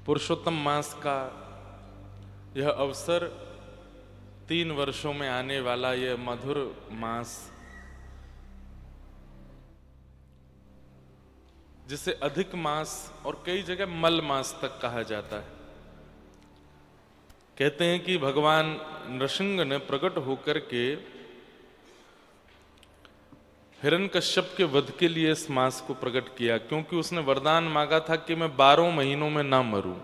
पुरुषोत्तम मास का यह अवसर 3 वर्षों में आने वाला यह मधुर मास, जिसे अधिक मास और कई जगह मल मास तक कहा जाता है। कहते हैं कि भगवान नृसिंह ने प्रकट होकर के हिरण्यकश्यप के वध के लिए इस मास को प्रकट किया, क्योंकि उसने वरदान मांगा था कि मैं 12 महीनों में ना मरूं।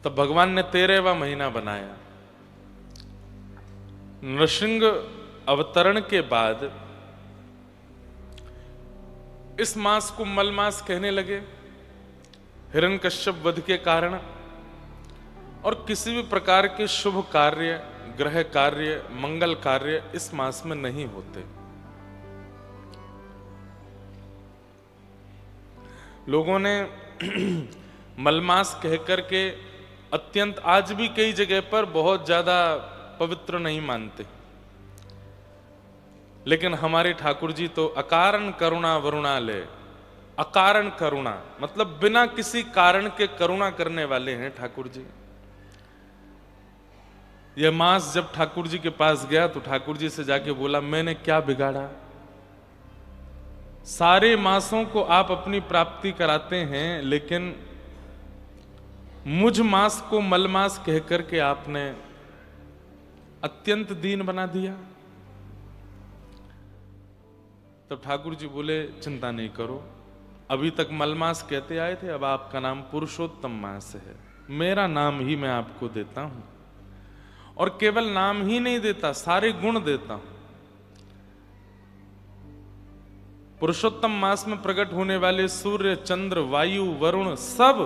तब भगवान ने 13वां महीना बनाया। नृसिंह अवतरण के बाद इस मास को मल मास कहने लगे, हिरण्यकश्यप वध के कारण। और किसी भी प्रकार के शुभ कार्य, ग्रह कार्य, मंगल कार्य इस मास में नहीं होते। लोगों ने मलमास कहकर के अत्यंत आज भी कई जगह पर बहुत ज्यादा पवित्र नहीं मानते, लेकिन हमारे ठाकुर जी तो अकारण करुणा वरुणालय, अकारण करुणा मतलब बिना किसी कारण के करुणा करने वाले हैं ठाकुर जी। यह मास जब ठाकुर जी के पास गया तो ठाकुर जी से जाके बोला, मैंने क्या बिगाड़ा? सारे मासों को आप अपनी प्राप्ति कराते हैं, लेकिन मुझ मास को मलमास कहकर के आपने अत्यंत दीन बना दिया। तब ठाकुर जी बोले, चिंता नहीं करो, अभी तक मलमास कहते आए थे, अब आपका नाम पुरुषोत्तम मास है। मेरा नाम ही मैं आपको देता हूं, और केवल नाम ही नहीं देता, सारे गुण देता हूं। पुरुषोत्तम मास में प्रकट होने वाले सूर्य, चंद्र, वायु, वरुण सब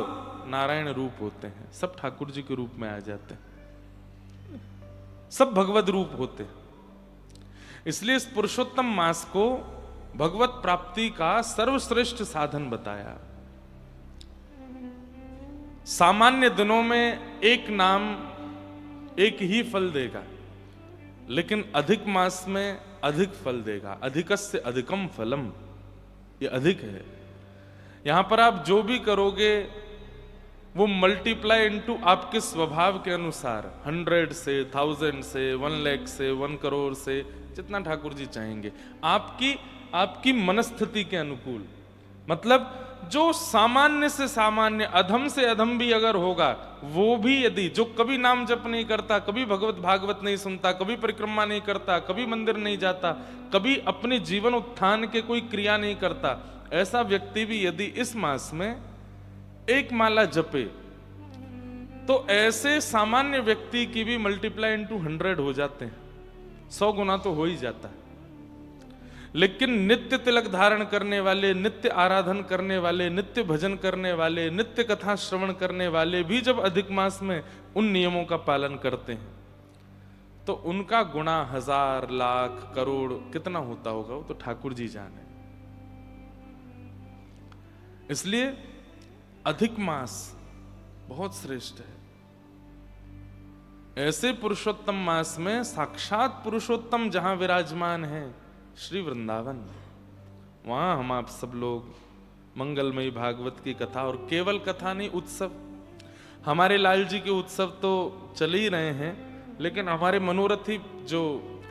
नारायण रूप होते हैं, सब ठाकुर जी के रूप में आ जाते हैं, सब भगवत रूप होते हैं। इसलिए इस पुरुषोत्तम मास को भगवत प्राप्ति का सर्वश्रेष्ठ साधन बताया। सामान्य दिनों में एक नाम एक ही फल देगा, लेकिन अधिक मास में अधिक फल देगा। अधिकस्य अधिकम फलम, ये अधिक है। यहां पर आप जो भी करोगे वो मल्टीप्लाई इनटू आपके स्वभाव के अनुसार, 100 से, 1000 से, 1 लाख से, 1 करोड़ से, जितना ठाकुर जी चाहेंगे, आपकी मनस्थिति के अनुकूल। मतलब जो सामान्य से सामान्य, अधम से अधम भी अगर होगा, वो भी यदि जो कभी नाम जप नहीं करता, कभी भगवत भागवत नहीं सुनता, कभी परिक्रमा नहीं करता, कभी मंदिर नहीं जाता, कभी अपने जीवन उत्थान के कोई क्रिया नहीं करता, ऐसा व्यक्ति भी यदि इस मास में एक माला जपे, तो ऐसे सामान्य व्यक्ति की भी मल्टीप्लाई इनटू 100 हो जाते हैं, 100 गुना तो हो ही जाता है। लेकिन नित्य तिलक धारण करने वाले, नित्य आराधन करने वाले, नित्य भजन करने वाले, नित्य कथा श्रवण करने वाले भी जब अधिक मास में उन नियमों का पालन करते हैं, तो उनका गुणा 1000, लाख, करोड़ कितना होता होगा वो तो ठाकुर जी जाने। इसलिए अधिक मास बहुत श्रेष्ठ है। ऐसे पुरुषोत्तम मास में साक्षात पुरुषोत्तम जहां विराजमान है, श्री वृंदावन, वहां हम आप सब लोग मंगलमयी भागवत की कथा, और केवल कथा नहीं, उत्सव। हमारे लाल जी के उत्सव तो चल ही रहे हैं, लेकिन हमारे मनोरथी जो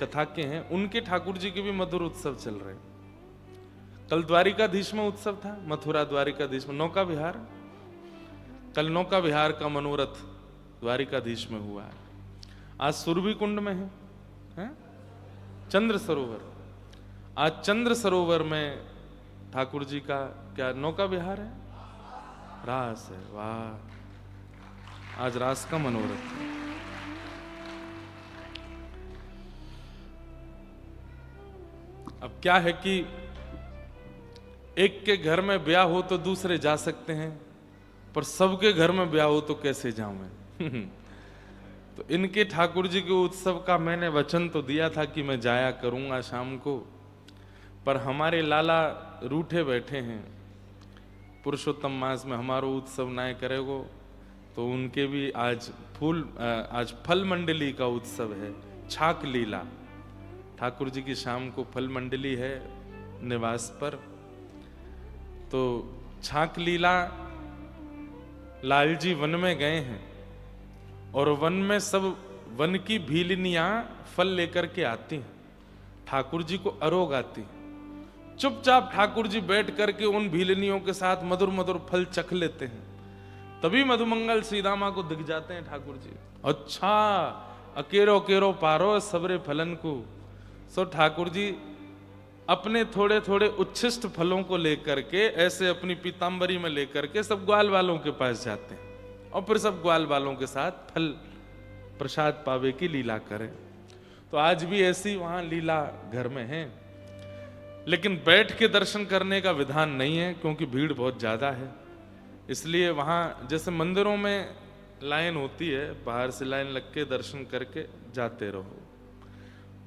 कथा के हैं, उनके ठाकुर जी के भी मधुर उत्सव चल रहे हैं। कल द्वारिकाधीश में उत्सव था, मथुरा द्वारिकाधीश में नौका विहार। कल नौका विहार का मनोरथ द्वारिकाधीश में हुआ है। आज सुरभि कुंड में है? चंद्र सरोवर। आज चंद्र सरोवर में ठाकुर जी का क्या नौका विहार है, रास है। वाह, आज रास का मनोरथ है। अब क्या है कि एक के घर में ब्याह हो तो दूसरे जा सकते हैं, पर सबके घर में ब्याह हो तो कैसे जाऊं मैं? तो इनके ठाकुर जी के उत्सव का मैंने वचन तो दिया था कि मैं जाया करूंगा शाम को, पर हमारे लाला रूठे बैठे हैं, पुरुषोत्तम मास में हमारो उत्सव ना करेगो, तो उनके भी आज फल मंडली का उत्सव है, छाक लीला। ठाकुर जी की शाम को फल मंडली है निवास पर, तो छाक लीला लाल जी वन में गए हैं और वन में सब वन की भीलनियां फल लेकर के आती हैं, ठाकुर जी को अरोग आती। चुपचाप ठाकुर जी बैठ करके उन भीलनियों के साथ मधुर मधुर फल चख लेते हैं। तभी मधुमंगल सीदामा को दिख जाते हैं ठाकुर जी। अच्छा, अकेरो केरो पारो सबरे फलन को। सो ठाकुर जी अपने थोड़े थोड़े उच्छिष्ट फलों को लेकर के ऐसे अपनी पीतांबरी में लेकर के सब ग्वाल वालों के पास जाते हैं और फिर सब ग्वाल वालों के साथ फल प्रसाद पावे की लीला करें। तो आज भी ऐसी वहां लीला घर में है, लेकिन बैठ के दर्शन करने का विधान नहीं है क्योंकि भीड़ बहुत ज्यादा है। इसलिए वहां जैसे मंदिरों में लाइन होती है, बाहर से लाइन लग के दर्शन करके जाते रहो।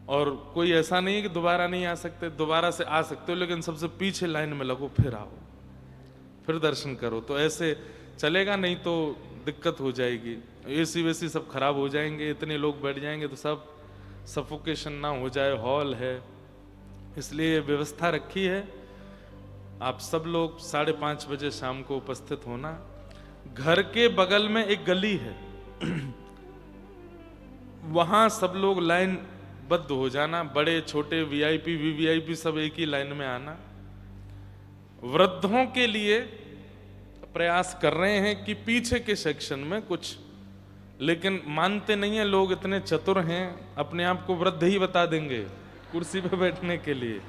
और कोई ऐसा नहीं है कि दोबारा नहीं आ सकते, दोबारा से आ सकते हो, लेकिन सबसे पीछे लाइन में लगो, फिर आओ, फिर दर्शन करो। तो ऐसे चलेगा नहीं तो दिक्कत हो जाएगी, एसी वेसी सब खराब हो जाएंगे, इतने लोग बैठ जाएंगे तो सब सफोकेशन ना हो जाए, हॉल है। इसलिए व्यवस्था रखी है, आप सब लोग 5:30 बजे शाम को उपस्थित होना। घर के बगल में एक गली है वहां सब लोग लाइन बद्ध हो जाना, बड़े छोटे वीआईपी वीवीआईपी सब एक ही लाइन में आना। वृद्धों के लिए प्रयास कर रहे हैं कि पीछे के सेक्शन में कुछ, लेकिन मानते नहीं है लोग, इतने चतुर हैं, अपने आप को वृद्ध ही बता देंगे कुर्सी पे बैठने के लिए।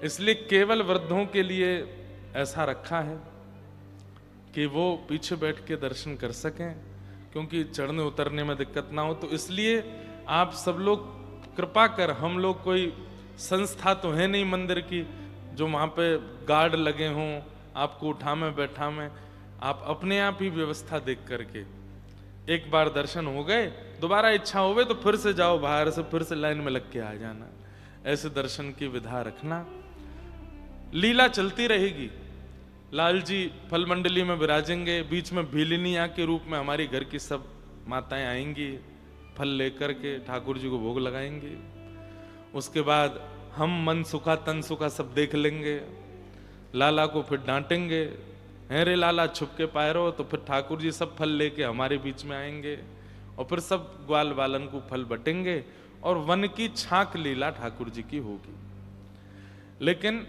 इसलिए केवल वृद्धों के लिए ऐसा रखा है कि वो पीछे बैठ के दर्शन कर सकें, क्योंकि चढ़ने उतरने में दिक्कत ना हो। तो इसलिए आप सब लोग कृपा कर, हम लोग कोई संस्था तो है नहीं मंदिर की जो वहाँ पे गार्ड लगे हों आपको उठा में बैठा में, आप अपने आप ही व्यवस्था देख करके एक बार दर्शन हो गए, दोबारा इच्छा होवे तो फिर से जाओ, बाहर से फिर से लाइन में लग के आ जाना। ऐसे दर्शन की विधा रखना। लीला चलती रहेगी, लाल जी फल मंडली में विराजेंगे, बीच में भीलनिया के रूप में हमारी घर की सब माताएं आएंगी, फल लेकर के ठाकुर जी को भोग लगाएंगे। उसके बाद हम मन सुखा तन सुखा सब देख लेंगे, लाला को फिर डांटेंगे, हैं रे लाला छुप के पाए रहो, तो फिर ठाकुर जी सब फल लेके हमारे बीच में आएंगे और फिर सब ग्वाल वालन को फल बटेंगे और वन की छाक लीला ठाकुर जी की होगी। लेकिन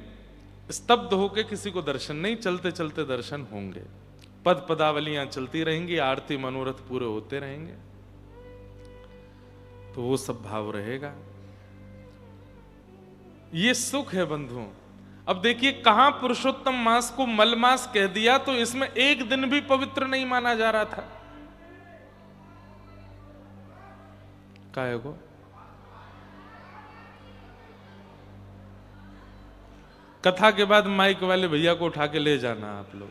स्तब्ध होके किसी को दर्शन नहीं, चलते चलते दर्शन होंगे, पद पदावलियां चलती रहेंगी, आरती मनोरथ पूरे होते रहेंगे, तो वो सब भाव रहेगा। ये सुख है बंधुओं। अब देखिए कहां पुरुषोत्तम मास को मलमास कह दिया, तो इसमें एक दिन भी पवित्र नहीं माना जा रहा था। काहे को? कथा के बाद माइक वाले भैया को उठा के ले जाना आप लोग।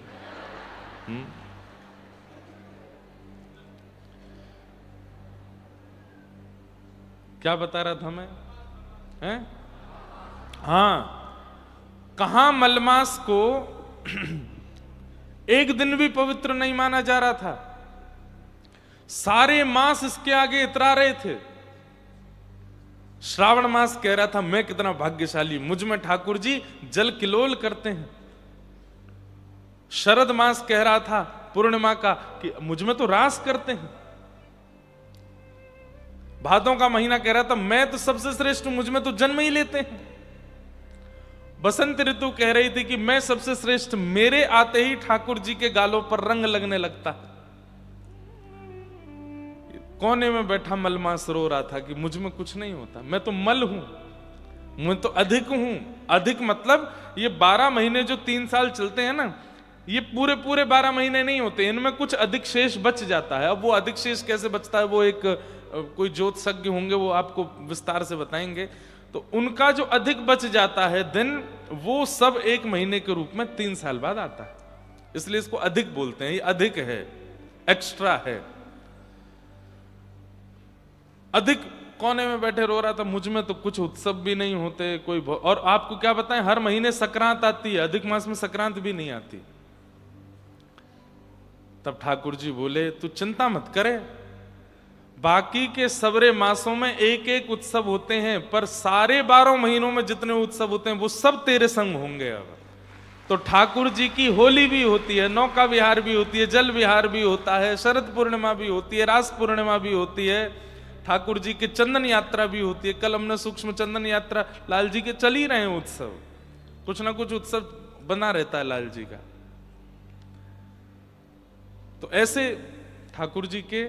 क्या बता रहा था मैं? हैं? हाँ, कहां मलमास को एक दिन भी पवित्र नहीं माना जा रहा था, सारे मास इसके आगे इतरा रहे थे। श्रावण मास कह रहा था मैं कितना भाग्यशाली, मुझ में ठाकुर जी जल किलोल करते हैं। शरद मास कह रहा था पूर्णिमा का कि मुझ में तो रास करते हैं। भादों का महीना कह रहा था मैं तो सबसे श्रेष्ठ, मुझ में तो जन्म ही लेते हैं। बसंत ऋतु कह रही थी कि मैं सबसे श्रेष्ठ, मेरे आते ही ठाकुर जी के गालों पर रंग लगने लगता। कोने में बैठा मलमास रो रहा था कि मुझ में कुछ नहीं होता, मैं तो मल हूं, मैं तो अधिक हूं। अधिक मतलब ये 12 महीने जो 3 साल चलते हैं ना, ये पूरे पूरे 12 महीने नहीं होते, इनमें कुछ अधिक शेष बच जाता है। अब वो अधिक शेष कैसे बचता है, वो एक कोई ज्योतिषज्ञ होंगे वो आपको विस्तार से बताएंगे। तो उनका जो अधिक बच जाता है दिन, वो सब 1 महीने के रूप में 3 साल बाद आता है, इसलिए इसको अधिक बोलते हैं। ये अधिक है, एक्स्ट्रा है। अधिक कोने में बैठे रो रहा था मुझ में तो कुछ उत्सव भी नहीं होते कोई। और आपको क्या बताएं, हर महीने संक्रांत आती है, अधिक मास में संक्रांत भी नहीं आती। तब ठाकुर जी बोले तू चिंता मत करे, बाकी के सबरे मासों में एक एक उत्सव होते हैं, पर सारे 12 महीनों में जितने उत्सव होते हैं वो सब तेरे संग होंगे। अब तो ठाकुर जी की होली भी होती है, नौका विहार भी होती है, जल विहार भी होता है, शरद पूर्णिमा भी होती है, रास पूर्णिमा भी होती है, ठाकुर जी की चंदन यात्रा भी होती है। कल हमने सूक्ष्म चंदन यात्रा, लाल जी के चल ही रहे हैं उत्सव, कुछ ना कुछ उत्सव बना रहता है लाल जी का। तो ऐसे ठाकुर जी के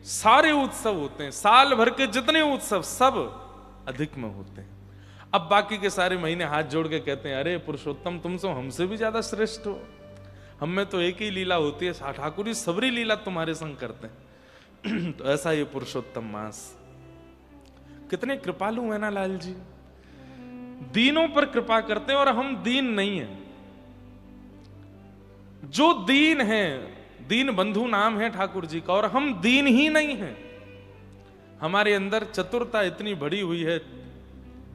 सारे उत्सव होते हैं, साल भर के जितने उत्सव सब अधिक में होते हैं। अब बाकी के सारे महीने हाथ जोड़ के कहते हैं, अरे पुरुषोत्तम तुम तो हमसे भी ज्यादा श्रेष्ठ हो, हम में तो एक ही लीला होती है, ठाकुर जी सबरी लीला तुम्हारे संग करते हैं। तो ऐसा ये पुरुषोत्तम मास, कितने कृपालु है ना लाल जी, दीनों पर कृपा करते हैं और हम दीन नहीं है। जो दीन है, दीन बंधु नाम है ठाकुर जी का, और हम दीन ही नहीं हैं। हमारे अंदर चतुरता इतनी बढ़ी हुई है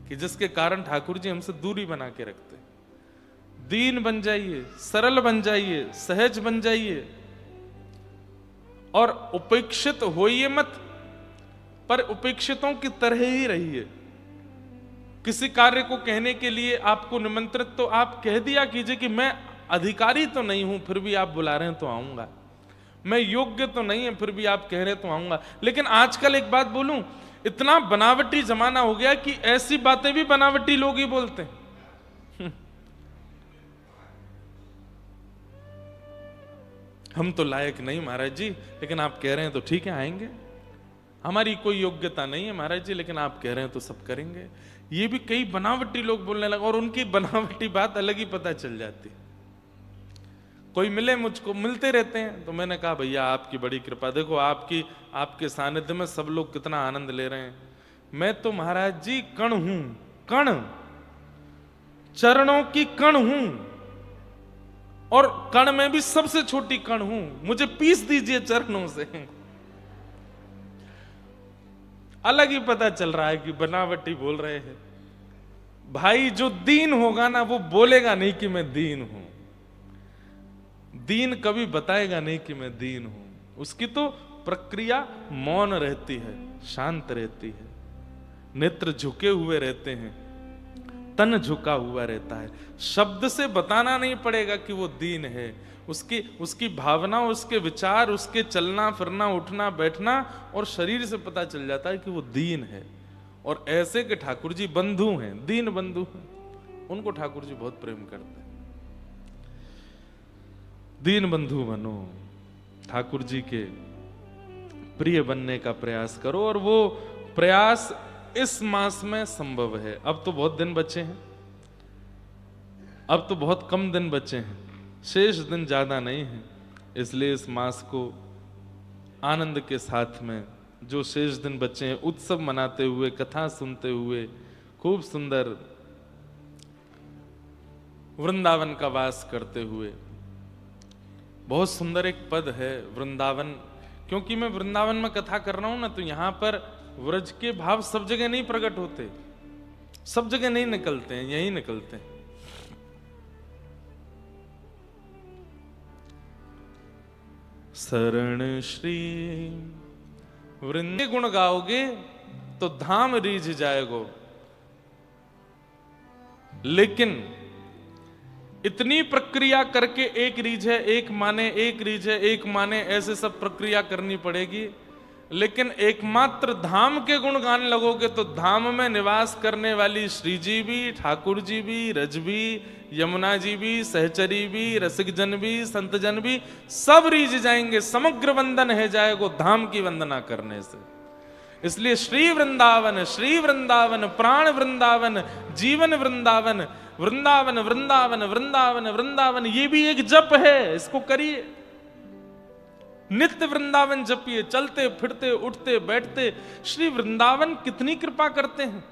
कि जिसके कारण ठाकुर जी हमसे दूरी बना के रखते। दीन बन जाइए, सरल बन जाइए, सहज बन जाइए, और उपेक्षित होइए मत, पर उपेक्षितों की तरह ही रहिए। किसी कार्य को कहने के लिए आपको निमंत्रित, तो आप कह दिया कीजिए कि मैं अधिकारी तो नहीं हूं, फिर भी आप बुला रहे हैं तो आऊंगा। मैं योग्य तो नहीं है, फिर भी आप कह रहे हैं तो आऊंगा। लेकिन आजकल एक बात बोलूं, इतना बनावटी जमाना हो गया कि ऐसी बातें भी बनावटी लोग ही बोलते हैं। हम तो लायक नहीं महाराज जी, लेकिन आप कह रहे हैं तो ठीक है आएंगे। हमारी कोई योग्यता नहीं है महाराज जी, लेकिन आप कह रहे हैं तो सब करेंगे। ये भी कई बनावटी लोग बोलने लगे, और उनकी बनावटी बात अलग ही पता चल जाती। कोई मिले मुझको, मिलते रहते हैं, तो मैंने कहा भैया आपकी बड़ी कृपा, देखो आपके सानिध्य में सब लोग कितना आनंद ले रहे हैं। मैं तो महाराज जी कण हूं, कण, चरणों की कण हूं, और कण में भी सबसे छोटी कण हूं। मुझे पीस दीजिए चरणों से। अलग ही पता चल रहा है कि बनावटी बोल रहे हैं। भाई जो दीन होगा ना, वो बोलेगा नहीं कि मैं दीन हूं। दीन कभी बताएगा नहीं कि मैं दीन हूं। उसकी तो प्रक्रिया मौन रहती है, शांत रहती है, नेत्र झुके हुए रहते हैं, तन झुका हुआ रहता है। शब्द से बताना नहीं पड़ेगा कि वो दीन है। उसकी भावना, उसके विचार, उसके चलना फिरना, उठना बैठना और शरीर से पता चल जाता है कि वो दीन है। और ऐसे के ठाकुर जी बंधु हैं, दीन बंधु हैं, उनको ठाकुर जी बहुत प्रेम करते हैं। दीन बंधु बनो, ठाकुर जी के प्रिय बनने का प्रयास करो, और वो प्रयास इस मास में संभव है। अब तो बहुत दिन बचे हैं, अब तो बहुत कम दिन बचे हैं, शेष दिन ज्यादा नहीं है। इसलिए इस मास को आनंद के साथ में, जो शेष दिन बचे हैं, उत्सव मनाते हुए, कथा सुनते हुए, खूब सुंदर वृंदावन का वास करते हुए। बहुत सुंदर एक पद है वृंदावन, क्योंकि मैं वृंदावन में कथा कर रहा हूं ना, तो यहां पर व्रज के भाव सब जगह नहीं प्रकट होते, सब जगह नहीं निकलते हैं, यही निकलते हैं। शरण श्री वृंद गुण गाओगे तो धाम रीझ जाएगो, लेकिन इतनी प्रक्रिया करके एक रीझ है, एक माने, एक रीझ है, एक माने, ऐसे सब प्रक्रिया करनी पड़ेगी। लेकिन एकमात्र धाम के गुण गाने लगोगे तो धाम में निवास करने वाली श्री जी भी, ठाकुर जी भी, रज भी, यमुना जी भी, सहचरी भी, रसिक जन भी, संत जन भी, सब रीझ जाएंगे। समग्र वंदन है जाएगो धाम की वंदना करने से। इसलिए श्री वृंदावन, श्री वृंदावन, प्राण वृंदावन, जीवन वृंदावन, वृंदावन वृंदावन वृंदावन वृंदावन, ये भी एक जप है, इसको करिए। नित्य वृंदावन जपिए, चलते फिरते उठते बैठते। श्री वृंदावन कितनी कृपा करते हैं।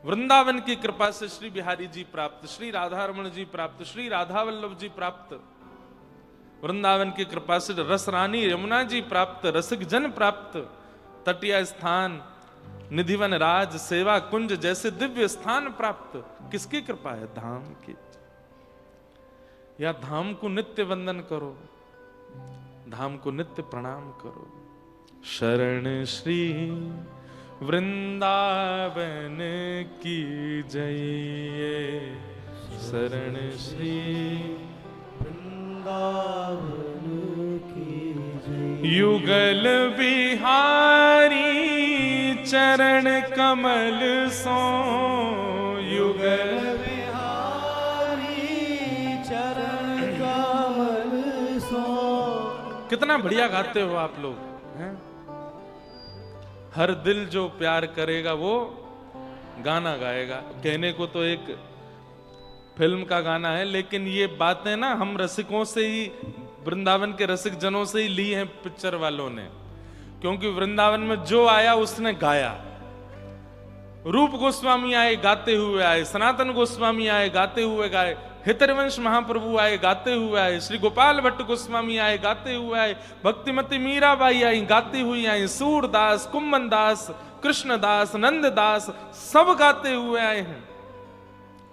वृंदावन की कृपा से श्री बिहारी जी प्राप्त, श्री राधा रमण जी प्राप्त, श्री राधा वल्लभ जी प्राप्त। वृंदावन की कृपा से रस रानी यमुना जी प्राप्त, रसिक जन प्राप्त, तटीय स्थान, निधिवन राज, सेवा कुंज जैसे दिव्य स्थान प्राप्त। किसकी कृपा है? धाम की। या धाम को नित्य वंदन करो, धाम को नित्य प्रणाम करो। शरण श्री वृंदावन की जय, शरण श्री वृंदावन की जय। युगल बिहारी चरण कमल सो, युगल बिहारी चरण कमल सो। कितना बढ़िया गाते हो आप लोग हैं? हर दिल जो प्यार करेगा वो गाना गाएगा। कहने को तो एक फिल्म का गाना है, लेकिन ये बातें ना हम रसिकों से ही, वृंदावन के रसिक जनों से ही ली हैं पिक्चर वालों ने, क्योंकि वृंदावन में जो आया उसने गाया। रूप गोस्वामी आए गाते हुए आए, सनातन गोस्वामी आए गाते हुए गाए, हितरवंश महाप्रभु आए गाते हुए आए, श्री गोपाल भट्ट गोस्वामी आए गाते हुए आए, भक्तिमती मीराबाई आई गाती हुई आई, सूरदास, कुम्मन दास, कृष्णदास, नंददास सब गाते हुए आए हैं,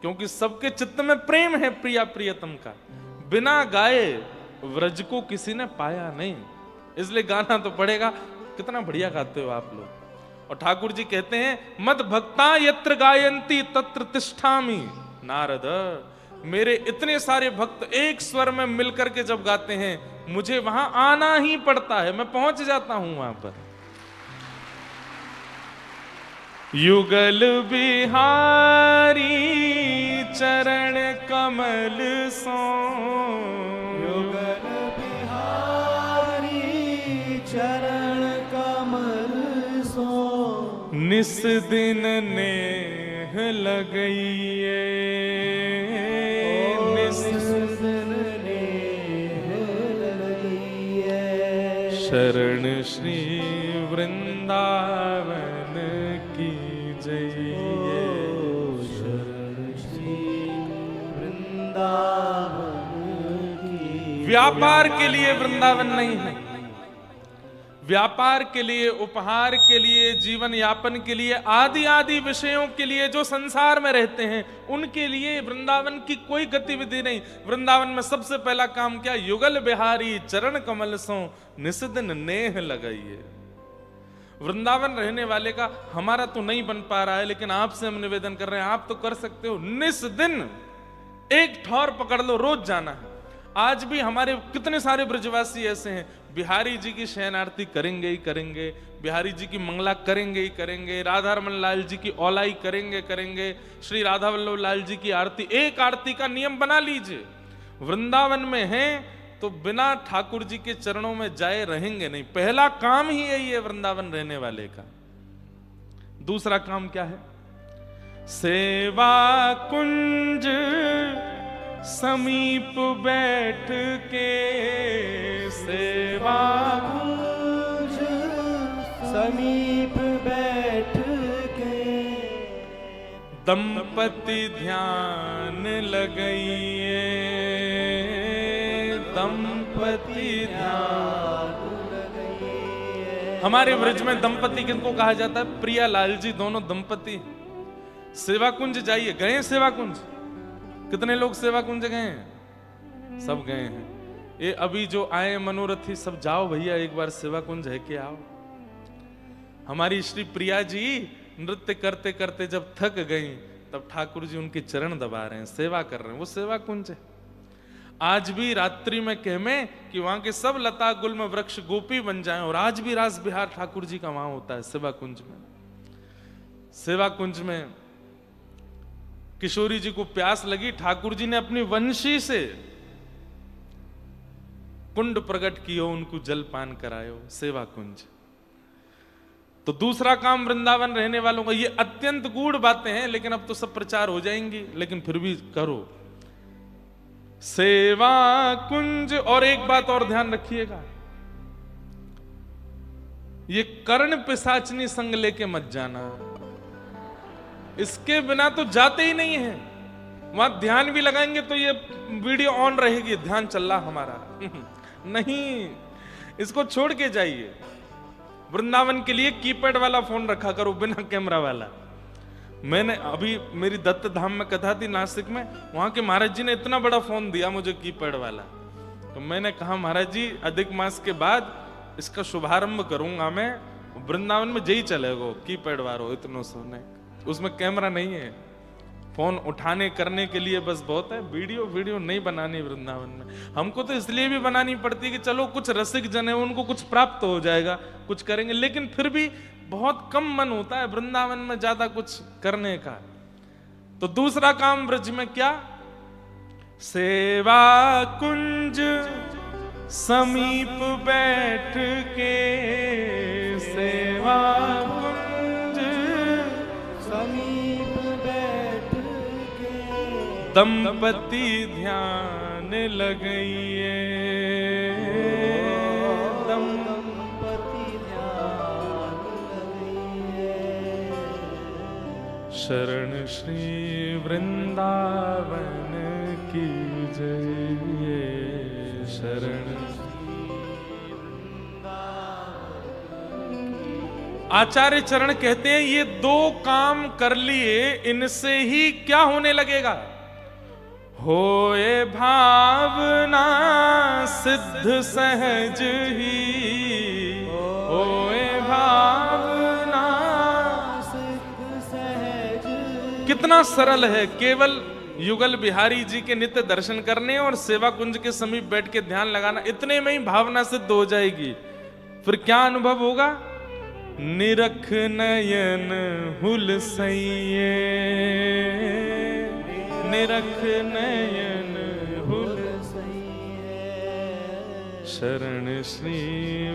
क्योंकि सबके चित्त में प्रेम है प्रिया प्रियतम का। बिना गाए व्रज को किसी ने पाया नहीं, इसलिए गाना तो पड़ेगा। कितना बढ़िया गाते हो आप लोग। और ठाकुर जी कहते हैं मद भक्ता यत्र गायंती तत्र तिष्ठामि। नारद, मेरे इतने सारे भक्त एक स्वर में मिलकर के जब गाते हैं, मुझे वहां आना ही पड़ता है, मैं पहुंच जाता हूं वहां पर। युगल बिहारी चरण कमल सो, युगल बिहारी चरण कमल सो। निस दिन नेह लगइए, निस दिन नेह लगइए। शरण श्री वृंदावन की जय। शरण श्री वृंदावन की। व्यापार के लिए वृंदावन नहीं है, व्यापार के लिए, उपहार के लिए, जीवन यापन के लिए, आदि आदि विषयों के लिए जो संसार में रहते हैं उनके लिए वृंदावन की कोई गतिविधि नहीं। वृंदावन में सबसे पहला काम क्या? युगल बिहारी चरण कमल सो निस्दिन नेह लगाइए। वृंदावन रहने वाले का हमारा तो नहीं बन पा रहा है, लेकिन आपसे हम निवेदन कर रहे हैं, आप तो कर सकते हो। निस्दिन एक ठौर पकड़ लो, रोज जाना है। आज भी हमारे कितने सारे ब्रजवासी ऐसे हैं, बिहारी जी की शयन आरती करेंगे ही करेंगे, बिहारी जी की मंगला करेंगे ही करेंगे, राधा रमन लाल जी की औलाई करेंगे करेंगे, श्री राधा वल्लभ लाल जी की आरती, एक आरती का नियम बना लीजिए। वृंदावन में हैं तो बिना ठाकुर जी के चरणों में जाए रहेंगे नहीं। पहला काम ही यही है वृंदावन रहने वाले का। दूसरा काम क्या है? सेवा कुंज समीप बैठ के, सेवा कुंज समीप बैठ के। दंपति ध्यान लगाइए, दंपति ध्यान लगाइए। हमारे ब्रज में दंपति किनको कहा जाता है? प्रिया लाल जी दोनों दंपति। सेवा कुंज जाइए। गए हैं सेवा कुंज? कितने लोग सेवा कुंज गए हैं? सब गए हैं। ये अभी जो आए मनोरथी सब जाओ भैया, एक बार सेवा कुंज है के आओ। हमारी श्री प्रिया जी नृत्य करते करते जब थक गई, तब ठाकुर जी उनके चरण दबा रहे हैं, सेवा कर रहे हैं। वो सेवा कुंज है। आज भी रात्रि में कहमे कि वहां के सब लता गुल्म वृक्ष गोपी बन जाएं, और आज भी रास बिहार ठाकुर जी का वहां होता है सेवा कुंज में। सेवा कुंज में किशोरी जी को प्यास लगी, ठाकुर जी ने अपनी वंशी से कुंड प्रकट कियो, उनको जल पान करायो। सेवा कुंज। तो दूसरा काम वृंदावन रहने वालों का, ये अत्यंत गूढ़ बातें हैं, लेकिन अब तो सब प्रचार हो जाएंगी, लेकिन फिर भी करो सेवा कुंज। और एक बात और ध्यान रखिएगा, ये कर्ण पिशाचनी संग लेके मत जाना, इसके बिना तो जाते ही नहीं है। वहां ध्यान भी लगाएंगे तो ये वीडियो ऑन रहेगी, ध्यान चल रहा हमारा नहीं, इसको छोड़ के जाइए। वृंदावन के लिए कीपैड वाला फोन रखा करो, बिना कैमरा वाला। मैंने अभी मेरी दत्त धाम में कथा थी नासिक में, वहां के महाराज जी ने इतना बड़ा फोन दिया मुझे कीपैड वाला, तो मैंने कहा महाराज जी अधिक मास के बाद इसका शुभारंभ करूंगा मैं, वृंदावन में जई चलेगो कीपैड वालो इतनो सोने, उसमें कैमरा नहीं है, फोन उठाने करने के लिए बस बहुत है, वीडियो नहीं बनानी वृंदावन में। हमको तो इसलिए भी बनानी पड़ती है कि चलो कुछ रसिक जन है उनको कुछ प्राप्त हो जाएगा, कुछ करेंगे, लेकिन फिर भी बहुत कम मन होता है वृंदावन में ज्यादा कुछ करने का। तो दूसरा काम ब्रज में क्या, सेवा कुंज समीप बैठ के, सेवा कुंज समीप बैठ के दंपति ध्यान लगइए, दंपति ध्यान लगइए। शरण श्री वृंदावन की जय, शरण। आचार्य चरण कहते हैं ये दो काम कर लिए, इनसे ही क्या होने लगेगा, होए भावना सिद्ध सहज ही, होए भावना सिद्ध सहज। कितना सरल है, केवल युगल बिहारी जी के नित्य दर्शन करने और सेवा कुंज के समीप बैठ के ध्यान लगाना, इतने में ही भावना सिद्ध हो जाएगी। फिर क्या अनुभव होगा, निरख नयन हुलसइए, निरख नयन हुलसइए, शरण श्री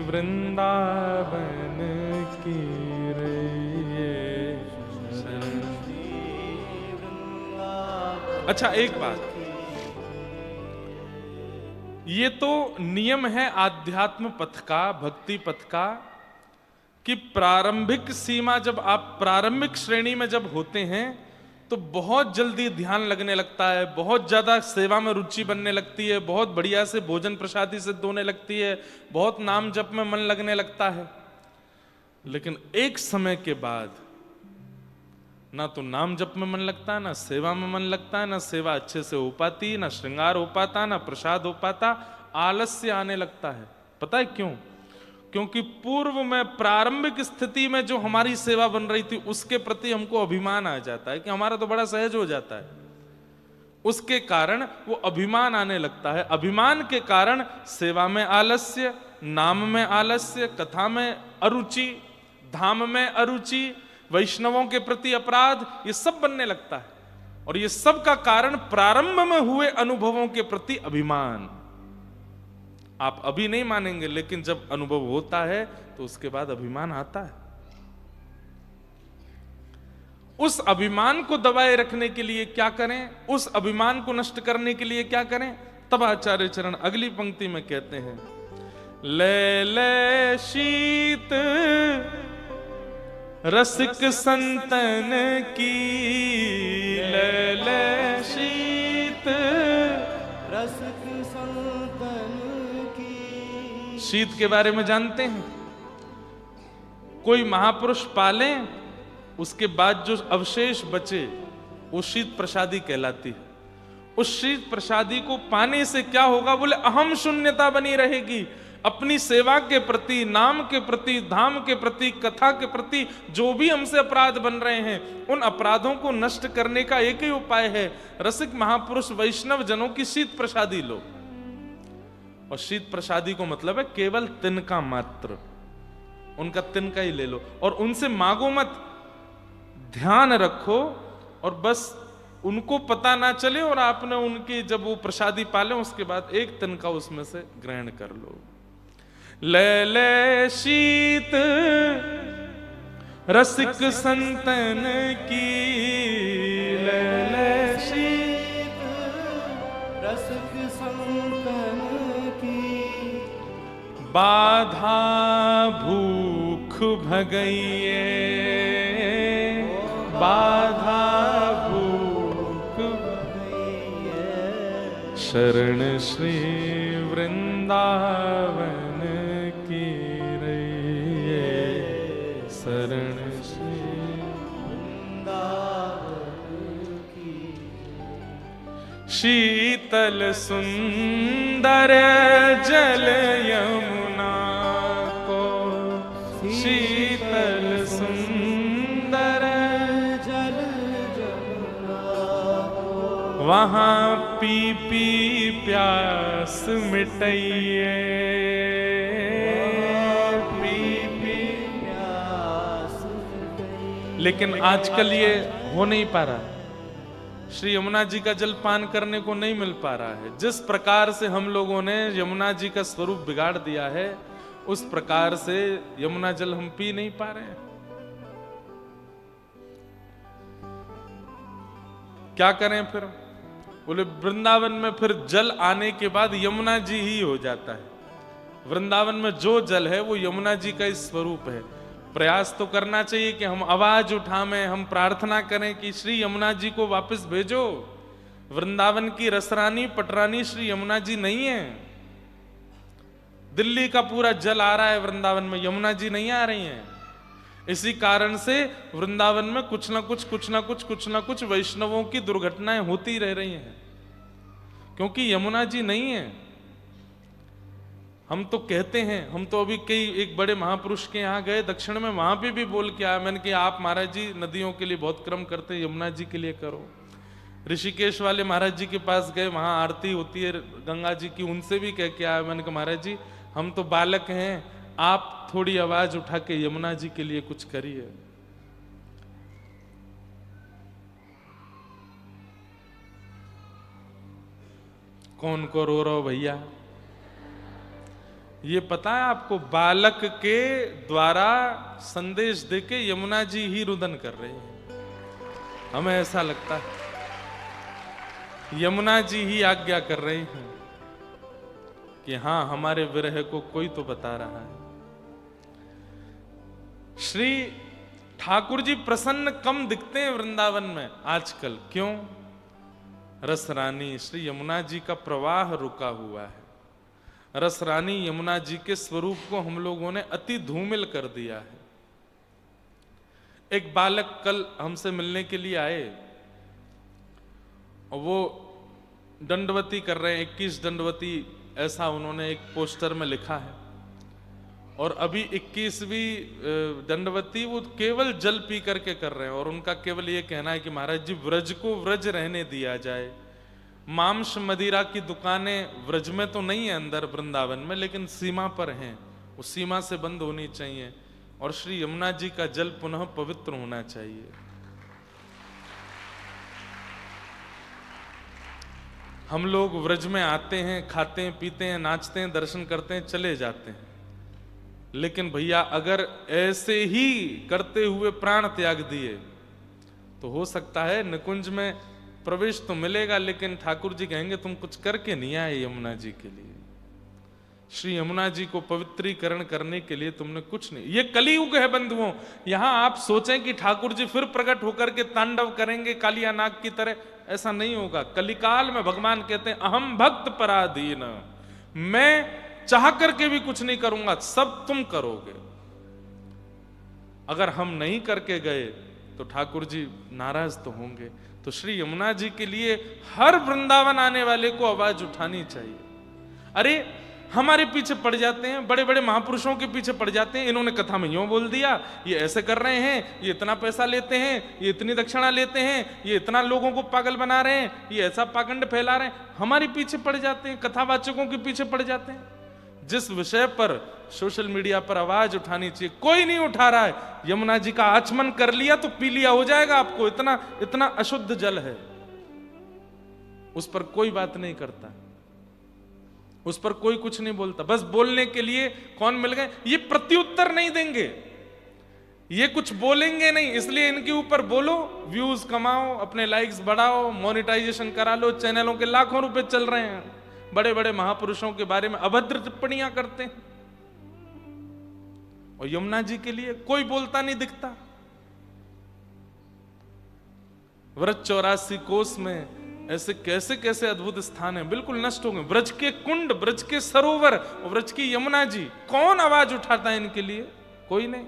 वृंदावन की रइए, शरण। अच्छा एक बात, ये तो नियम है आध्यात्म पथ का, भक्ति पथ का, कि प्रारंभिक सीमा जब आप प्रारंभिक श्रेणी में जब होते हैं तो बहुत जल्दी ध्यान लगने लगता है, बहुत ज्यादा सेवा में रुचि बनने लगती है, बहुत बढ़िया से भोजन प्रसादी सिद्ध होने लगती है, बहुत नाम जप में मन लगने लगता है। लेकिन एक समय के बाद ना तो नाम जप में मन लगता है, ना सेवा में मन लगता है, ना सेवा अच्छे से हो पाती, ना श्रृंगार हो पाता, ना प्रसाद हो पाता, आलस्य आने लगता है। पता है क्यों? क्योंकि पूर्व में प्रारंभिक स्थिति में जो हमारी सेवा बन रही थी उसके प्रति हमको अभिमान आ जाता है कि हमारा तो बड़ा सहज हो जाता है, उसके कारण वो अभिमान आने लगता है। अभिमान के कारण सेवा में आलस्य, नाम में आलस्य, कथा में अरुचि, धाम में अरुचि, वैष्णवों के प्रति अपराध, ये सब बनने लगता है। और ये सब का कारण प्रारंभ में हुए अनुभवों के प्रति अभिमान। आप अभी नहीं मानेंगे, लेकिन जब अनुभव होता है तो उसके बाद अभिमान आता है। उस अभिमान को दबाए रखने के लिए क्या करें, उस अभिमान को नष्ट करने के लिए क्या करें? तब आचार्य चरण अगली पंक्ति में कहते हैं, ले ले शीत रसिक संतन की, ले ले शीत रसिक संतन की। शीत के बारे में जानते हैं? कोई महापुरुष पाले, उसके बाद जो अवशेष बचे वो शीत प्रसादी कहलाती है। उस शीत प्रसादी को पाने से क्या होगा? बोले अहम शून्यता बनी रहेगी। अपनी सेवा के प्रति, नाम के प्रति, धाम के प्रति, कथा के प्रति जो भी हमसे अपराध बन रहे हैं, उन अपराधों को नष्ट करने का एक ही उपाय है, रसिक महापुरुष वैष्णव जनों की शीत प्रसादी लो। और शीत प्रसादी को मतलब है केवल तिनका मात्र, उनका तिनका ही ले लो और उनसे मांगो मत, ध्यान रखो और बस उनको पता ना चले और आपने उनकी जब वो प्रसादी पाले उसके बाद एक तिनका उसमें से ग्रहण कर लो। ले ले शीत रसिक संतन की, ले ले शीत रसिक संतन की। बाधा भूख भगइए, बाधा भूख भगइए। शरण श्री वृंदावन की रइए, शरण श्री वृंदावन की। शीतल सुंदर जल यमुना को, शीतल सुंदर जल यमुना वहां पी पी प्यास मिटाइए, पी पी। प्यास मिटाइए। लेकिन आजकल ये हो नहीं पा रहा, श्री यमुना जी का जल पान करने को नहीं मिल पा रहा है। जिस प्रकार से हम लोगों ने यमुना जी का स्वरूप बिगाड़ दिया है, उस प्रकार से यमुना जल हम पी नहीं पा रहे हैं। क्या करें फिर? बोले वृंदावन में फिर जल आने के बाद यमुना जी ही हो जाता है। वृंदावन में जो जल है वो यमुना जी का ही स्वरूप है। प्रयास तो करना चाहिए कि हम आवाज उठाएं, हम प्रार्थना करें कि श्री यमुना जी को वापस भेजो। वृंदावन की रसरानी पटरानी श्री यमुना जी नहीं है। दिल्ली का पूरा जल आ रहा है वृंदावन में, यमुना जी नहीं आ रही हैं। इसी कारण से वृंदावन में कुछ ना कुछ वैष्णवों की दुर्घटनाएं होती रह रही हैं, क्योंकि यमुना जी नहीं है। हम तो कहते हैं, हम तो अभी एक बड़े महापुरुष के यहाँ गए दक्षिण में, वहां पे भी बोल के आया मैंने कि आप महाराज जी नदियों के लिए बहुत क्रम करते हैं, यमुना जी के लिए करो। ऋषिकेश वाले महाराज जी के पास गए, वहां आरती होती है गंगा जी की, उनसे भी कह के आया मैंने कहा महाराज जी हम तो बालक हैं, आप थोड़ी आवाज उठा के यमुना जी के लिए कुछ करिए। कौन को रो रहा हो भैया? ये पता है आपको, बालक के द्वारा संदेश देके यमुना जी ही रुदन कर रहे हैं। हमें ऐसा लगता है यमुना जी ही आज्ञा कर रहे हैं कि हां हमारे विरह को कोई तो बता रहा है। श्री ठाकुर जी प्रसन्न कम दिखते हैं वृंदावन में आजकल, क्यों? रस रानी श्री यमुना जी का प्रवाह रुका हुआ है। रस रानी यमुना जी के स्वरूप को हम लोगों ने अति धूमिल कर दिया है। एक बालक कल हमसे मिलने के लिए आए और वो दंडवती कर रहे हैं, 21 दंडवती ऐसा उन्होंने एक पोस्टर में लिखा है। और अभी 21वीं दंडवती वो केवल जल पी करके कर रहे हैं, और उनका केवल ये कहना है कि महाराज जी व्रज को व्रज रहने दिया जाए। मांस मदिरा की दुकानें व्रज में तो नहीं है अंदर वृंदावन में, लेकिन सीमा पर हैं, उस सीमा से बंद होनी चाहिए, और श्री यमुना जी का जल पुनः पवित्र होना चाहिए। हम लोग व्रज में आते हैं, खाते हैं, पीते हैं, नाचते हैं, दर्शन करते हैं, चले जाते हैं। लेकिन भैया अगर ऐसे ही करते हुए प्राण त्याग दिए तो हो सकता है निकुंज में प्रवेश तो मिलेगा, लेकिन ठाकुर जी कहेंगे तुम कुछ करके नहीं आए यमुना जी के लिए। श्री यमुना जी को पवित्रीकरण करने के लिए तुमने कुछ नहीं। ये कलियुग है बंधुओं। यहां आप सोचें कि ठाकुर जी फिर प्रकट होकर के तांडव करेंगे कालिया नाग की तरह, ऐसा नहीं होगा। कलिकाल में भगवान कहते हैं अहम भक्त पराधीन, मैं चाह करके भी कुछ नहीं करूंगा, सब तुम करोगे। अगर हम नहीं करके गए तो ठाकुर जी नाराज तो होंगे। तो श्री यमुना जी के लिए हर वृंदावन आने वाले को आवाज उठानी चाहिए। अरे हमारे पीछे पड़ जाते हैं, बड़े बड़े महापुरुषों के पीछे पड़ जाते हैं, इन्होंने कथा में यूं बोल दिया, ये ऐसे कर रहे हैं, ये इतना पैसा लेते हैं, ये इतनी दक्षिणा लेते हैं, ये इतना लोगों को पागल बना रहे हैं, ये ऐसा पाखंड फैला रहे हैं। हमारे पीछे पड़ जाते हैं, कथावाचकों के पीछे पड़ जाते हैं। जिस विषय पर सोशल मीडिया पर आवाज उठानी चाहिए कोई नहीं उठा रहा है। यमुना जी का आचमन कर लिया तो पी लिया हो जाएगा आपको, इतना इतना अशुद्ध जल है, उस पर कोई बात नहीं करता, उस पर कोई कुछ नहीं बोलता। बस बोलने के लिए कौन मिल गए, ये प्रत्युत्तर नहीं देंगे, ये कुछ बोलेंगे नहीं, इसलिए इनके ऊपर बोलो, व्यूज कमाओ, अपने लाइक्स बढ़ाओ, मोनेटाइजेशन करा लो। चैनलों के लाखों रुपए चल रहे हैं, बड़े बड़े महापुरुषों के बारे में अभद्र टिप्पणियां करते हैं, और यमुना जी के लिए कोई बोलता नहीं दिखता। व्रज 84 कोस में ऐसे कैसे कैसे अद्भुत स्थान है, बिल्कुल नष्ट हो गए। ब्रज के कुंड, ब्रज के सरोवर, ब्रज की यमुना जी, कौन आवाज उठाता है इनके लिए? कोई नहीं।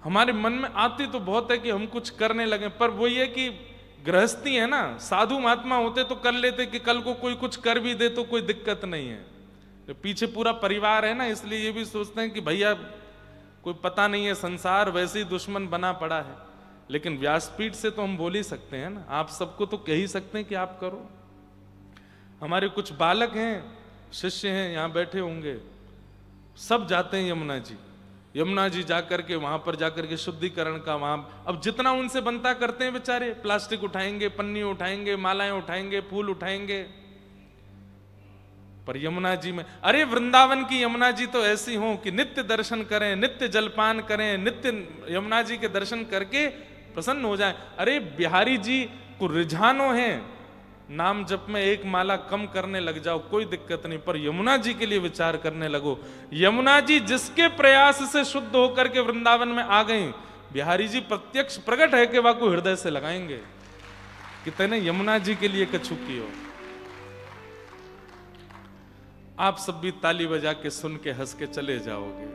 हमारे मन में आती तो बहुत है कि हम कुछ करने लगे, पर वो ये कि गृहस्थी है ना, साधु महात्मा होते तो कर लेते कि कल को कोई कुछ कर भी दे तो कोई दिक्कत नहीं है। पीछे पूरा परिवार है ना, इसलिए ये भी सोचते हैं कि भैया कोई पता नहीं है, संसार वैसे ही दुश्मन बना पड़ा है। लेकिन व्यासपीठ से तो हम बोल ही सकते हैं ना, आप सबको तो कह ही सकते हैं कि आप करो। हमारे कुछ बालक हैं, शिष्य हैं, यहां बैठे होंगे, सब जाते हैं यमुना जी। यमुना जी जाकर के वहां पर जाकर के शुद्धिकरण का वहां, अब जितना उनसे बनता करते हैं बेचारे, प्लास्टिक उठाएंगे, पन्नी उठाएंगे, मालाएं उठाएंगे, फूल उठाएंगे। पर यमुना जी में, अरे वृंदावन की यमुना जी तो ऐसी हो कि नित्य दर्शन करें, नित्य जलपान करें, नित्य यमुना जी के दर्शन करके प्रसन्न हो जाएं। अरे बिहारी जी को रिझानो है, नाम जप में एक माला कम करने लग जाओ, कोई दिक्कत नहीं, पर यमुना जी के लिए विचार करने लगो। यमुना जी जिसके प्रयास से शुद्ध होकर के वृंदावन में आ गई, बिहारी जी प्रत्यक्ष प्रकट है कि वह को हृदय से लगाएंगे कि तूने यमुना जी के लिए कछु की हो। आप सब भी ताली बजा के सुन के हंस के चले जाओगे,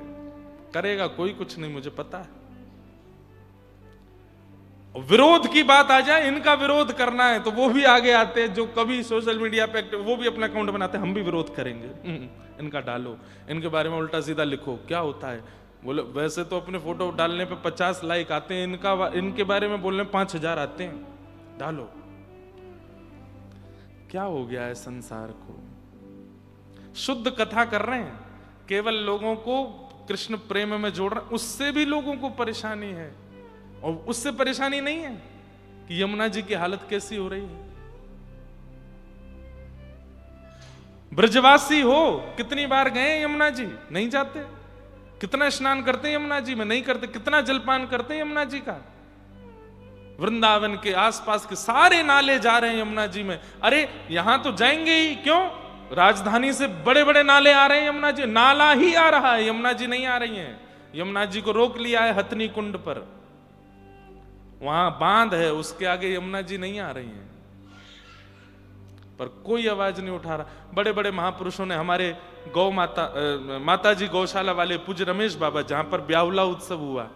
करेगा कोई कुछ नहीं, मुझे पता है। विरोध की बात आ जाए, इनका विरोध करना है तो वो भी आगे आते हैं, जो कभी सोशल मीडिया पे एक्टिव, वो भी अपना अकाउंट बनाते हैं, हम भी विरोध करेंगे, इनका डालो, इनके बारे में उल्टा सीधा लिखो, क्या होता है। बोले वैसे तो अपने फोटो डालने पे 50 लाइक आते हैं, इनके बारे में बोलने 5000 आते हैं, डालो। क्या हो गया है संसार को? शुद्ध कथा कर रहे हैं, केवल लोगों को कृष्ण प्रेम में जोड़ रहे हैं, उससे भी लोगों को परेशानी है। और उससे परेशानी नहीं है कि यमुना जी की हालत कैसी हो रही है। ब्रजवासी हो, कितनी बार गए यमुना जी, नहीं जाते। कितना स्नान करते हैं यमुना जी में, नहीं करते। कितना जलपान करते हैं यमुना जी का। वृंदावन के आसपास के सारे नाले जा रहे हैं यमुना जी में। अरे यहां तो जाएंगे ही, क्यों? राजधानी से बड़े बड़े नाले आ रहे हैं यमुना जी, नाला ही आ रहा है, यमुना जी नहीं आ रही हैं। यमुना जी को रोक लिया है हथनी कुंड पर, वहां बांध है, उसके आगे यमुना जी नहीं आ रही हैं, पर कोई आवाज नहीं उठा रहा। बड़े बड़े महापुरुषों ने, हमारे गौ माता जी गौशाला वाले पूज्य रमेश बाबा, जहां पर ब्याहुला उत्सव हुआ,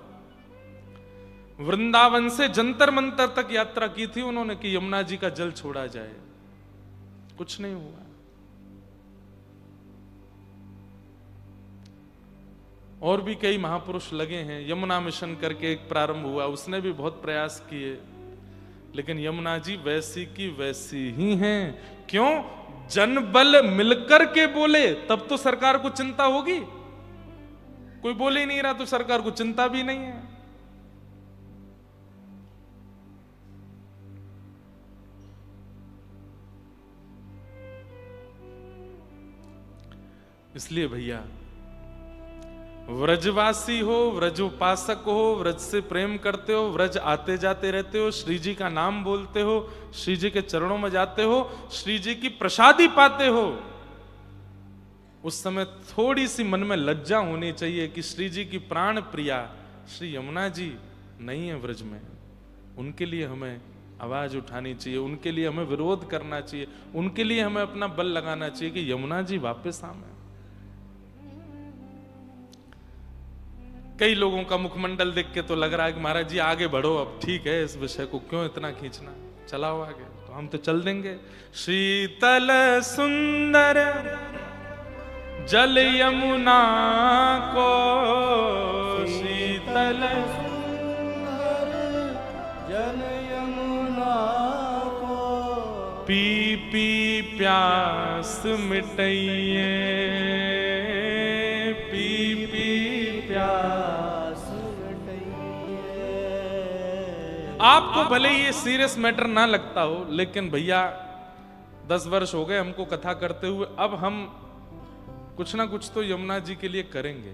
वृंदावन से जंतर मंतर तक यात्रा की थी उन्होंने कि यमुना जी का जल छोड़ा जाए, कुछ नहीं हुआ। और भी कई महापुरुष लगे हैं। यमुना मिशन करके एक प्रारंभ हुआ, उसने भी बहुत प्रयास किए, लेकिन यमुना जी वैसी की वैसी ही हैं। क्यों? जनबल मिलकर के बोले तब तो सरकार को चिंता होगी, कोई बोले ही नहीं रहा तो सरकार को चिंता भी नहीं है। इसलिए भैया, व्रजवासी हो, व्रजोपासक हो, व्रज से प्रेम करते हो, व्रज आते जाते रहते हो, श्री जी का नाम बोलते हो, श्री जी के चरणों में जाते हो, श्री जी की प्रसादी पाते हो, उस समय थोड़ी सी मन में लज्जा होनी चाहिए कि श्री जी की प्राण प्रिया श्री यमुना जी नहीं है व्रज में। उनके लिए हमें आवाज उठानी चाहिए, उनके लिए हमें विरोध करना चाहिए, उनके लिए हमें अपना बल लगाना चाहिए कि यमुना जी वापस आए। कई लोगों का मुखमंडल देख के तो लग रहा है कि महाराज जी आगे बढ़ो, अब ठीक है, इस विषय को क्यों इतना खींचना, चलाओ आगे। तो हम तो चल देंगे। शीतल सुंदर जल यमुना को, शीतल सुंदर जल यमुना को, पी पी प्यास मिटाइए, पी पी प्यास। आपको भले ये सीरियस मैटर ना लगता हो, लेकिन भैया 10 वर्ष हो गए हमको कथा करते हुए, अब हम कुछ ना कुछ तो यमुना जी के लिए करेंगे।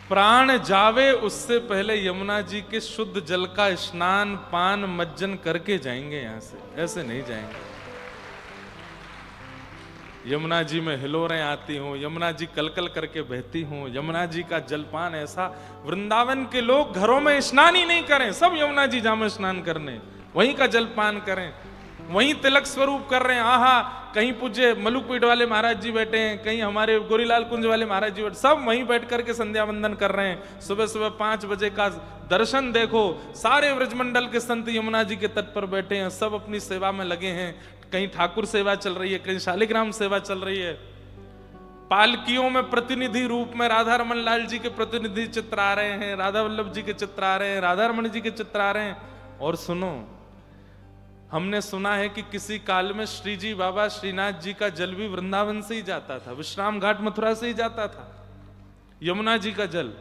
प्राण जावे उससे पहले यमुना जी के शुद्ध जल का स्नान पान मज्जन करके जाएंगे यहां से, ऐसे नहीं जाएंगे। यमुना जी में हिलोरें आती हों, यमुना जी कलकल करके बहती हों, यमुना जी का जलपान ऐसा, वृंदावन के लोग घरों में स्नान ही नहीं करें, सब यमुना जी जामे स्नान करने, वहीं का जलपान करें, वहीं तिलक स्वरूप कर रहे हैं। आहा, कहीं पूज्य मलुकपीठ वाले महाराज जी बैठे हैं, कहीं हमारे गोरीलाल कुंज वाले महाराज जी बैठे, सब वहीं बैठ करके संध्या वंदन कर रहे हैं। सुबह सुबह 5 बजे का दर्शन देखो, सारे व्रजमंडल के संत यमुना जी के तट पर बैठे हैं, सब अपनी सेवा में लगे हैं। कहीं ठाकुर सेवा चल रही है, कहीं शालिग्राम सेवा चल रही है। पालकियों में प्रतिनिधि रूप में राधा रमन लाल जी के प्रतिनिधि चित्र आ रहे हैं, राधा वल्लभ जी के चित्र आ रहे हैं, राधा रमन जी के चित्र आ रहे हैं। और सुनो, हमने सुना है कि किसी काल में श्री जी बाबा श्रीनाथ जी का जल भी वृंदावन से ही जाता था, विश्राम घाट मथुरा से ही जाता था, यमुना जी का जल।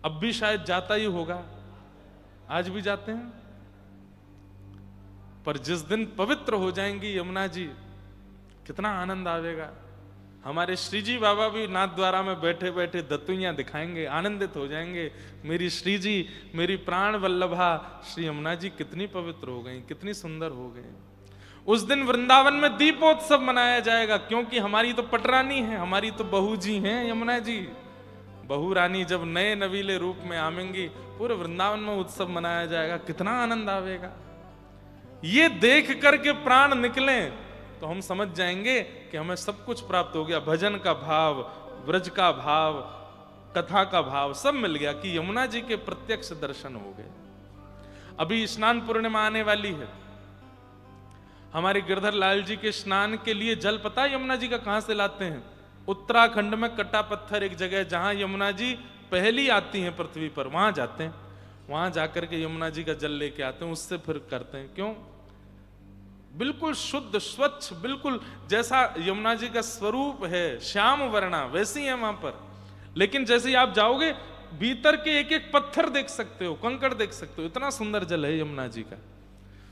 अब भी शायद जाता ही होगा, आज भी जाते हैं। पर जिस दिन पवित्र हो जाएंगी यमुना जी, कितना आनंद आवेगा। हमारे श्री जी बाबा भी नाथ द्वारा में बैठे बैठे दत्तुइयां दिखाएंगे, आनंदित हो जाएंगे। मेरी श्री जी, मेरी प्राण वल्लभा श्री यमुना जी कितनी पवित्र हो गई, कितनी सुंदर हो गई। उस दिन वृंदावन में दीपोत्सव मनाया जाएगा, क्योंकि हमारी तो पटरानी है, हमारी तो बहू जी हैं यमुना जी। बहू रानी जब नए नवीले रूप में आवेंगी, पूरे वृंदावन में उत्सव मनाया जाएगा, कितना आनंद आवेगा। ये देख करके प्राण निकले तो हम समझ जाएंगे कि हमें सब कुछ प्राप्त हो गया। भजन का भाव, व्रज का भाव, कथा का भाव सब मिल गया कि यमुना जी के प्रत्यक्ष दर्शन हो गए। अभी स्नान पूर्णिमा आने वाली है। हमारे गिरधर लाल जी के स्नान के लिए जल पता है यमुना जी का कहां से लाते हैं? उत्तराखंड में कट्टा पत्थर एक जगह, जहां यमुना जी पहली आती हैं पृथ्वी पर, वहां जाते हैं। वहां जाकर के यमुना जी का जल लेके आते हैं, उससे फिर करते हैं। क्यों? बिल्कुल शुद्ध स्वच्छ, बिल्कुल जैसा यमुना जी का स्वरूप है, श्याम वर्णा, वैसी है वहां पर। लेकिन जैसे ही आप जाओगे, भीतर के एक एक पत्थर देख सकते हो, कंकड़ देख सकते हो, इतना सुंदर जल है यमुना जी का।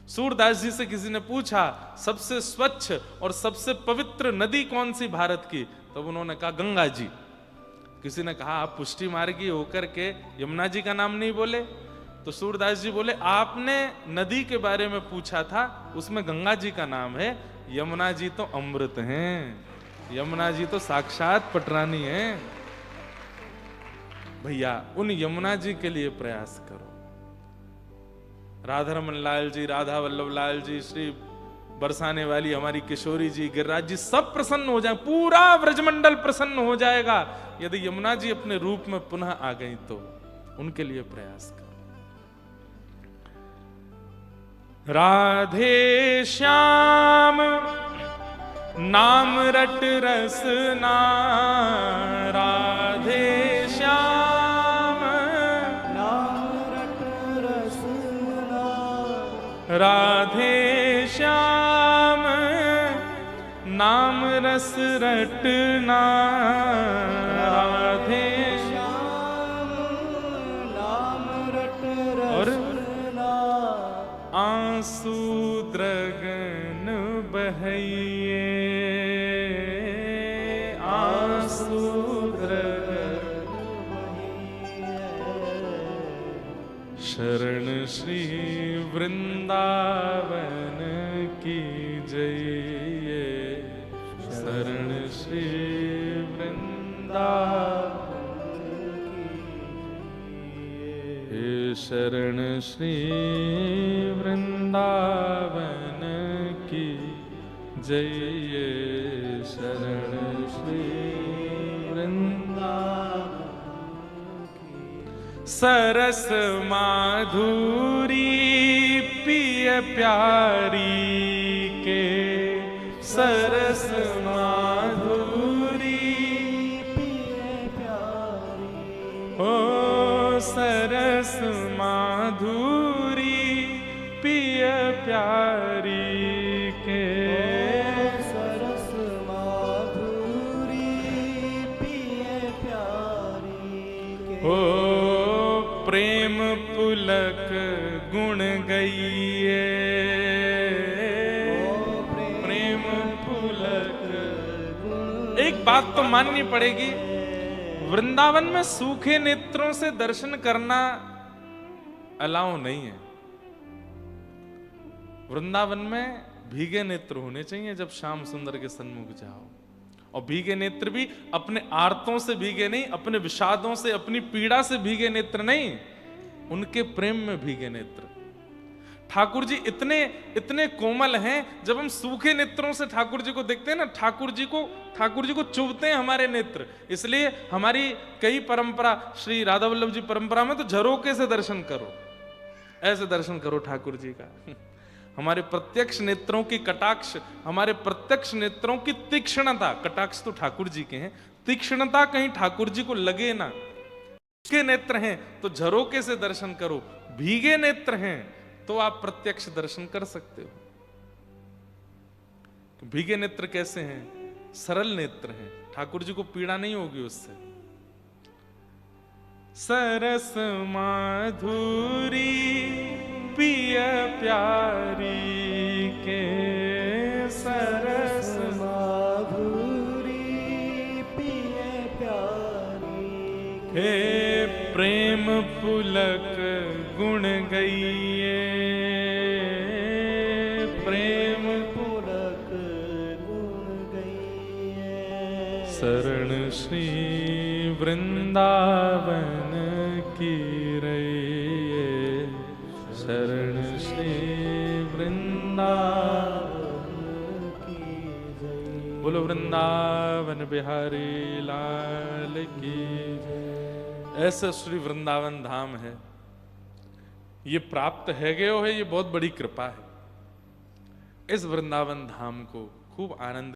सूरदास जी से किसी ने पूछा सबसे स्वच्छ और सबसे पवित्र नदी कौन सी भारत की, तब उन्होंने कहा गंगा जी। किसी ने कहा आप पुष्टि मार्गी होकर के यमुना जी का नाम नहीं बोले, तो सूरदास जी बोले आपने नदी के बारे में पूछा था, उसमें गंगा जी का नाम है, यमुना जी तो अमृत हैं, यमुना जी तो साक्षात पटरानी हैं। भैया उन यमुना जी के लिए प्रयास करो। राधा रमन लाल जी, राधा वल्लभ लाल जी, श्री बरसाने वाली हमारी किशोरी जी, गिरिराज जी, सब प्रसन्न हो जाए, पूरा व्रजमंडल प्रसन्न हो जाएगा यदि यमुना जी अपने रूप में पुनः आ गई तो। उनके लिए प्रयास करो। राधे श्याम नाम रट रसना, राधे श्याम नाम रट रसना, राधे श्याम नाम रस रटना, राधे श्याम नाम रट और रसना, आंसू द्रगन बहइये, आंसू द्रगन शरण श्री वृंदावन की जय, शरण श्री वृंदावन की, शरण श्री वृंदावन की जय, शरण श्री वृंदावन की। सरस माधुरी पिय प्यारी के, सरस माधुरी पिय प्यारी, ओ सरस माधुरी पिय प्यारी के, सरस माधुरी पिय प्यारी के, ओ प्रेम पुलक गुण गइये, प्रेम पुलक गुण। एक बात तो माननी पड़ेगी, वृंदावन में सूखे नेत्रों से दर्शन करना अलाउ नहीं है। वृंदावन में भीगे नेत्र होने चाहिए जब श्याम सुंदर के सन्मुख जाओ। और भीगे नेत्र भी अपने आर्तों से भीगे नहीं, अपने विषादों से, अपनी पीड़ा से भीगे नेत्र नहीं, उनके प्रेम में भीगे नेत्र। ठाकुर जी इतने इतने कोमल हैं, जब हम सूखे नेत्रों से ठाकुर जी को देखते हैं ना, ठाकुर जी को चुभते हैं हमारे नेत्र। इसलिए हमारी कई परंपरा, श्री राधा वल्लभ जी परंपरा में तो झरोके से दर्शन करो, ऐसे दर्शन करो ठाकुर जी का। हमारे प्रत्यक्ष नेत्रों की कटाक्ष, हमारे प्रत्यक्ष नेत्रों की तीक्ष्णता, कटाक्ष तो ठाकुर जी के हैं, तीक्ष्णता कहीं ठाकुर जी को लगे ना। के नेत्र हैं तो झरोके से दर्शन करो, भीगे नेत्र हैं तो आप प्रत्यक्ष दर्शन कर सकते हो। भीगे नेत्र कैसे हैं? सरल नेत्र हैं, ठाकुर जी को पीड़ा नहीं होगी उससे। सरस माधुरी पिय प्यारी के, सरस माधुरी पिए प्यारी हे प्रेम पुलक गुण गईये, प्रेम पुलक गुण गईये। शरण श्री वृंदावन की रैये, शरण श्री वृंदावन की जय। बोलो वृंदावन बिहारी लाल की जय। ऐसा श्री वृंदावन धाम है, ये प्राप्त है गयो है, ये बहुत बड़ी कृपा है। इस वृंदावन धाम को खूब आनंद